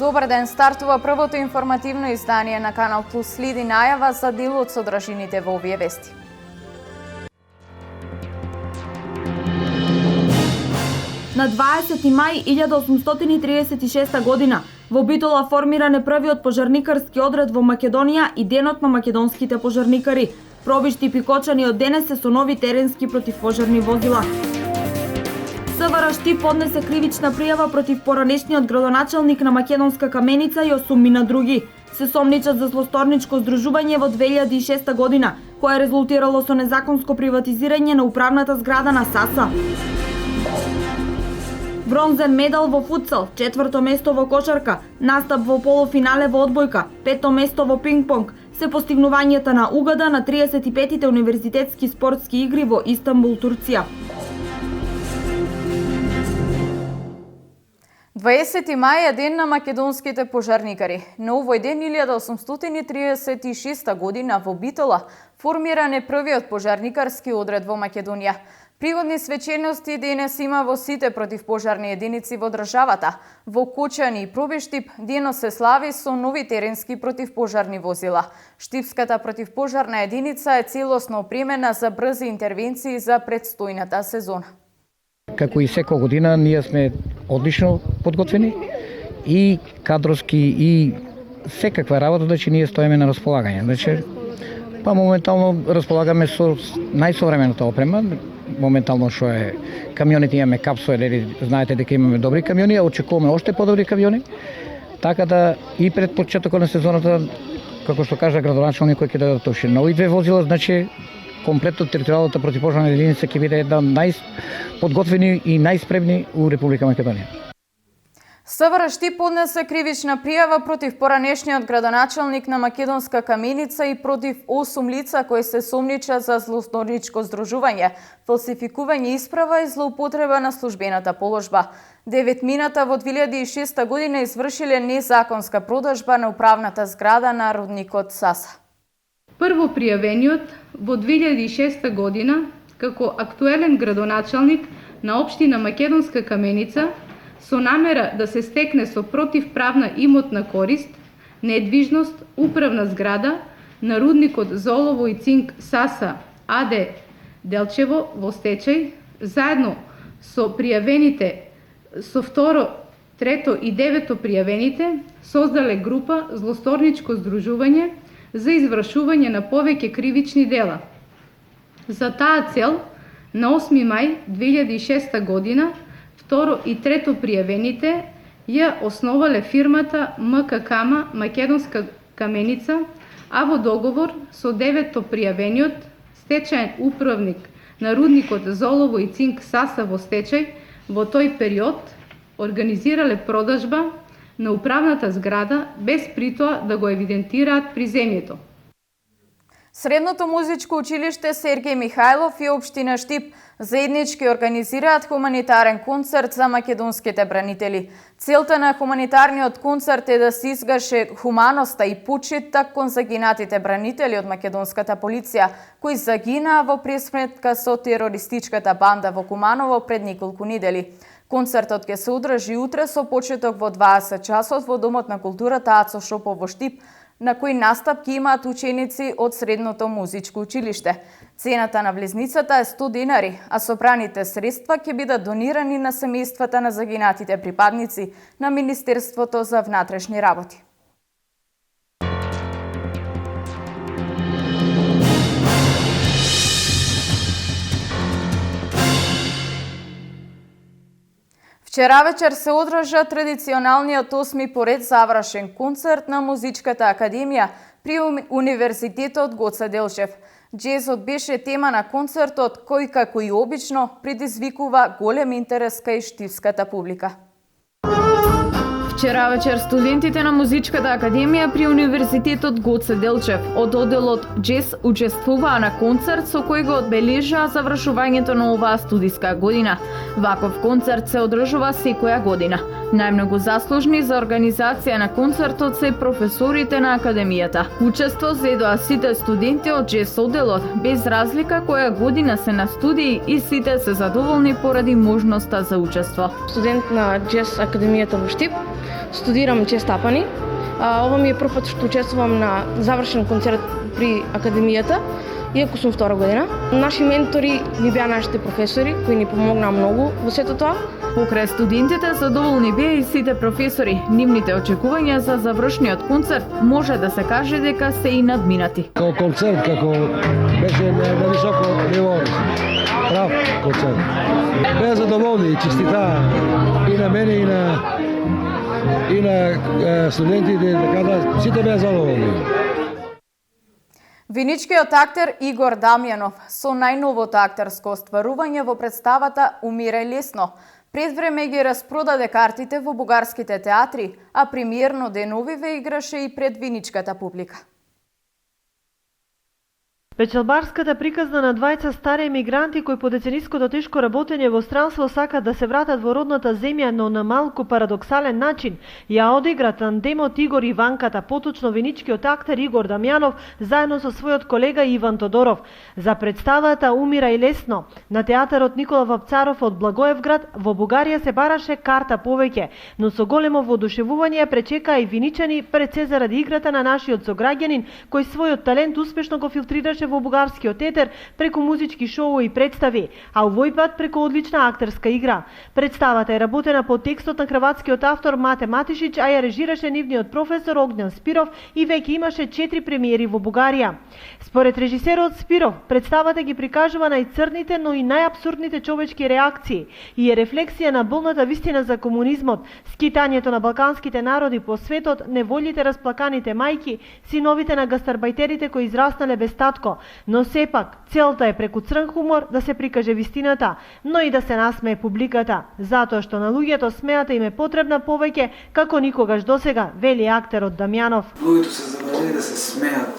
Добар ден, стартува првото информативно издание на Канал Плюс. Следи најава за дел од содржините во овие вести. На 20 мај 1836 година во Битола формиран е првиот пожарникарски одред во Македонија и Денот на македонските пожарникари. Пробишти пикочани од денес се со нови теренски противпожарни возила. СВР Штип поднесе кривична пријава против поранешниот градоначалник на Македонска Каменица и 8 мина други. Се сомничат за злосторничко здружување во 2006 година, кое резултирало со незаконско приватизирање на управната зграда на САСА. Бронзен медал во футсал, 4-то место во кошарка, настап во полуфинале во одбојка, 5-то место во пинг-понг, се постигнувањата на УГД на 35-тите универзитетски спортски игри во Истанбул, Турција. 20 мај е ден на македонските пожарникари. На овој ден 1836 година во Битола формиран е првиот пожарникарски одред во Македонија. Пригодни свечености денес има во сите противпожарни единици во државата. Во Кочани и Пробиштип денес се слави со нови теренски противпожарни возила. Штипската противпожарна единица е целосно опремена за брзи интервенции за предстојната сезона. Како и секоја година, ние сме одлично подготвени и кадровски и секаква работа, значи ние стоиме на располагање. Значи, па моментално располагаме со најсовремената опрема. Моментално што е камионите имаме капсули, знаете дека имаме добри камиони, а очекуваме уште подобри камиони. Така да и пред почетокот на сезоната, како што кажа градоначалникот, ќе дадат уште нови две возила, значи комплетно територијалната противпожарна единица ќе биде една најподготвени и најспремни у Република Македонија. СВР Штип поднесе кривична пријава против поранешниот градоначалник на Македонска Каменица и против 8 лица кои се сомничат за злосторничко здружување, фалсификување исправа и злоупотреба на службената положба. 9 мината во 2006 година извршиле незаконска продажба на управната зграда на рудникот САСА. Прво пријавениот во 2006 година како актуелен градоначалник на општина Македонска Каменица со намера да се стекне со противправна имотна корист, недвижност, управна зграда на рудникот за олово и цинк САСА АД Делчево во стечај, заедно со пријавените со второ, трето и девето пријавените, создале група злосторничко здружување за извршување на повеќе кривични дела. За таа цел, на 8 мај 2006 година, второ и трето пријавените ја основале фирмата МККМ Македонска Каменица, а во договор со девето пријавениот стечаен управник на рудникот за олово и цинк САСА во стечај во тој период организирале продажба на управната зграда без притоа да го евидентираат приземјето. Средното музичко училиште Сергеј Михајлов и општина Штип заеднички организираат хуманитарен концерт за македонските бранители. Целта на хуманитарниот концерт е да се изгаше хуманоста и почитта кон загинатите бранители од македонската полиција, кои загинаа во пресметка со терористичката банда во Куманово пред неколку недели. Концертот ќе се одржи утре со почеток во 20 часот во Домот на културата Ацо Шопов во Штип, на кој настап ќе имаат ученици од Средното музичко училиште. Цената на влезницата е 100 денари, а собраните средства ќе бидат донирани на семејствата на загинатите припадници на Министерството за внатрешни работи. Вчера вечер се одржа традиционалниот 8ми поред завршен концерт на Музичката академија при Универзитетот Гоце Делчев. Джезот беше тема на концертот кој, како и обично, предизвикува голем интерес кај штивската публика. Вчера вечер студентите на Музичката академија при Универзитетот Гоце Делчев од одделот Джез учествуваа на концерт со кој го одбележаа завршувањето на оваа студиска година. Ваков концерт се одржува секоја година. Најмногу заслужни за организација на концертот се професорите на академијата. Учество зедоа сите студенти од Джез одделот, без разлика која година се на студии, и сите се задоволни поради можноста за учество. Студент на Джез академијата во Штип, студирам честапани. Ова ми е прв пат што учествувам на завршен концерт при Академијата, иако сум втора година. Наши ментори ни беа нашите професори, кои ни помогнаа многу во сето тоа. Покрај студентите задоволни беа и сите професори. Нивните очекувања за завршниот концерт може да се каже дека се и надминати. Како концерт, како беше на високо ниво, прав концерт. Беа задоволни и честита и на мене и на студентите, така да сите беа задоволни. Виничкиот актер Игор Дамјанов со најновото актерско остварување во представата Умирај лесно. Пред време ги распродаде картите во бугарските театри, а премиерно деновиве играше и пред виничката публика. Печалбарската приказна на двајца стари емигранти кои по децениското тешко работење во странство сакат да се вратат во родната земја, но на малку парадоксален начин, ја одигра тандемот Игор и Ванката, поточно виничкиот актер Игор Дамјанов, заедно со својот колега Иван Тодоров. За представата Умирај лесно на театарот Никола Вапцаров од Благоевград во Бугарија се бараше карта повеќе, но со големо воодушевување ја пречекаа и виничани пред се заради играта на нашиот сограѓанин кој својот талент успешно го филтрираше во бугарскиот етер преку музички шоу и представи, а овој пат преку одлична актерска игра. Представата е работена по текстот на хрватскиот автор Мате Матишиć, а ја режираше нивниот професор Огњан Спиров и веќе имаше 4 премиери во Бугарија. Според режисерот Спиров, представата ги прикажува најцрните, но и најапсурдните човечки реакции и е рефлексија на болната вистина за комунизмот, скитањето на балканските народи по светот, неволите расплаканите мајки, синовите на гастарбајтерите кои израснале без татко. Но сепак, целта е преку црн хумор да се прикаже вистината, но и да се насмее публиката, затоа што на луѓето смеата им е потребна повеќе како никогаш досега, вели актерот Дамјанов. Луѓето се забавени да се смеат.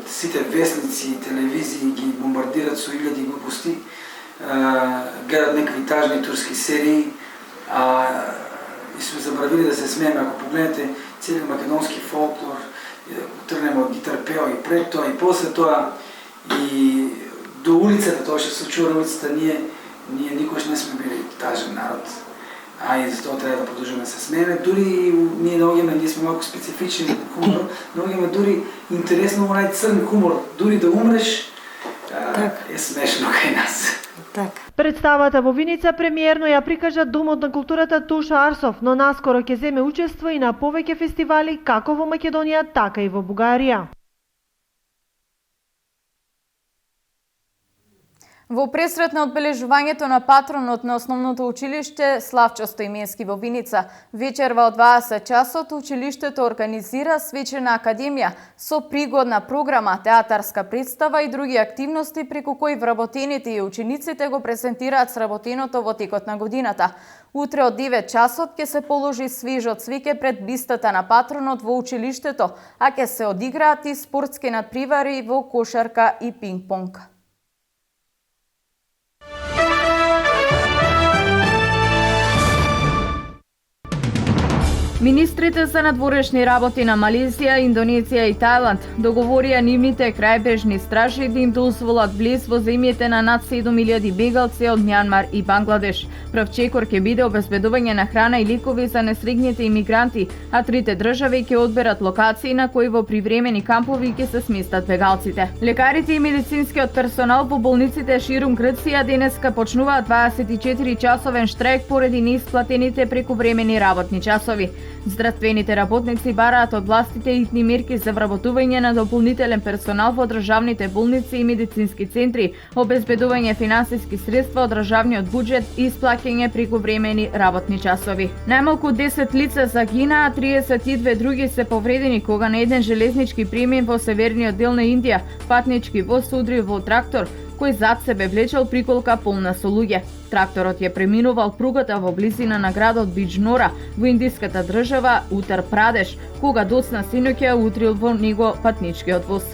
Сите вестници и телевизии ги бомбардират со илјади глупости, гледат некакви тажни турски серии, и сме забравили да се смееме. Ако погледнете целиот македонски фолклор, тргнеме од гитар пео и пред тоа и после тоа и до улицата, тоа што се случува на улицата, ние никош не сме били тажен народ, и за тоа треба да продолжиме да се смееме. Дури ние наоѓаме, ние сме малку специфични хумор, наоѓаме дури интересно онај црн хумор, дури да умреш е смешно кај нас. Представата во Виница премиерно ја прикажа Домот на културата Туша Арсов, но наскоро ќе земе учество и на повеќе фестивали како во Македонија, така и во Бугарија. Во пресрет на одбележувањето на патронот на основното училиште Славчо Стоименски во Виница, вечерва од 20 часот училиштето организира свечена академија со пригодна програма, театарска представа и други активности преку кои вработените и учениците го презентираат сработеното во текот на годината. Утре од 9 часот ќе се положи свежо цвеќе пред бистата на патронот во училиштето, а ќе се одиграат и спортски надпревари во кошарка и пинг-понг. Министрите за надворешни работи на Малезија, Индонезија и Тајланд договорија нивните крајбрежни стражи да им дозволат влез во земјите на над 7000 бегалци од Мјанмар и Бангладеш. Прв чекор ќе биде обезбедување на храна и лекови за несрегните имигранти, а трите држави ќе одберат локации на кои во привремени кампови ќе се сместат бегалците. Лекарите и медицинскиот персонал во болниците ширум Грција денеска почнуваат 24-часовен штрајк поради неисплатените прековремени работни часови. Здравствените работници бараат од властите итни мерки за вработување на дополнителен персонал во државните болници и медицински центри, обезбедување финансиски средства од државниот буџет и исплаќање прековремени работни часови. Најмалку 10 лица загинаа, а 32 други се повредени кога на еден железнички премин во северниот дел на Индија патнички воз се удри во трактор кој зад себе влечел приколка полна со луѓе. Тракторот ја преминувал пругата во близина на градот Биџнора во индиската држава Утар Прадеш, кога доцна синоќа утрил во него патничкиот воз.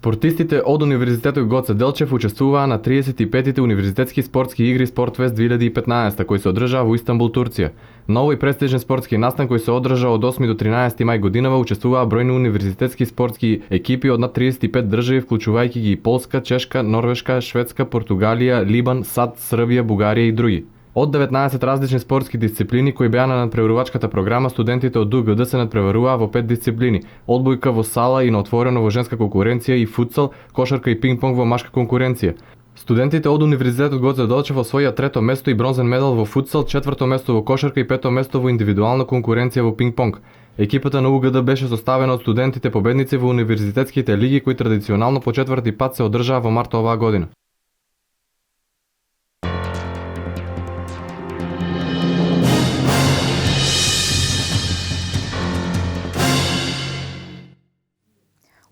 Спортистите од Универзитетот Гоце Делчев учествуваа на 35-тите универзитетски спортски игри Спортфест 2015 кои се одржаа во Истанбул, Турција. На овој престижен спортски настан кој се одржа од 8 до 13 мај годинава учествуваа бројни универзитетски спортски екипи од над 35 држави, вклучувајќи ги Полска, Чешка, Норвешка, Шведска, Португалија, Либан, САД, Србија, Бугарија и други. Од 19 различни спортски дисциплини кои беа на надпреварувачката програма, студентите од УГД се надпреваруваа во 5 дисциплини: одбојка во сала и на отворено во женска конкуренција и футсал, кошарка и пинг-понг во машка конкуренција. Студентите од Универзитетот Гоце Делчев освоија 3-то место и бронзен медал во футсал, 4-то место во кошарка и 5-то место во индивидуална конкуренција во пинг-понг. Екипата на УГД беше составена од студентите победници во универзитетските лиги кои традиционално по 4-ти пат се одржаа во март оваа година.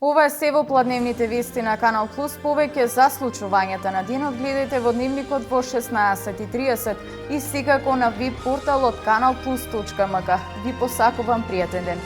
Ова е се во пладневните вести на Канал Плюс. Повеќе за случувањата на денот гледајте во дневникот во 16:30 и секако на веб порталот kanalplus.mk. Ви посакувам пријатен ден.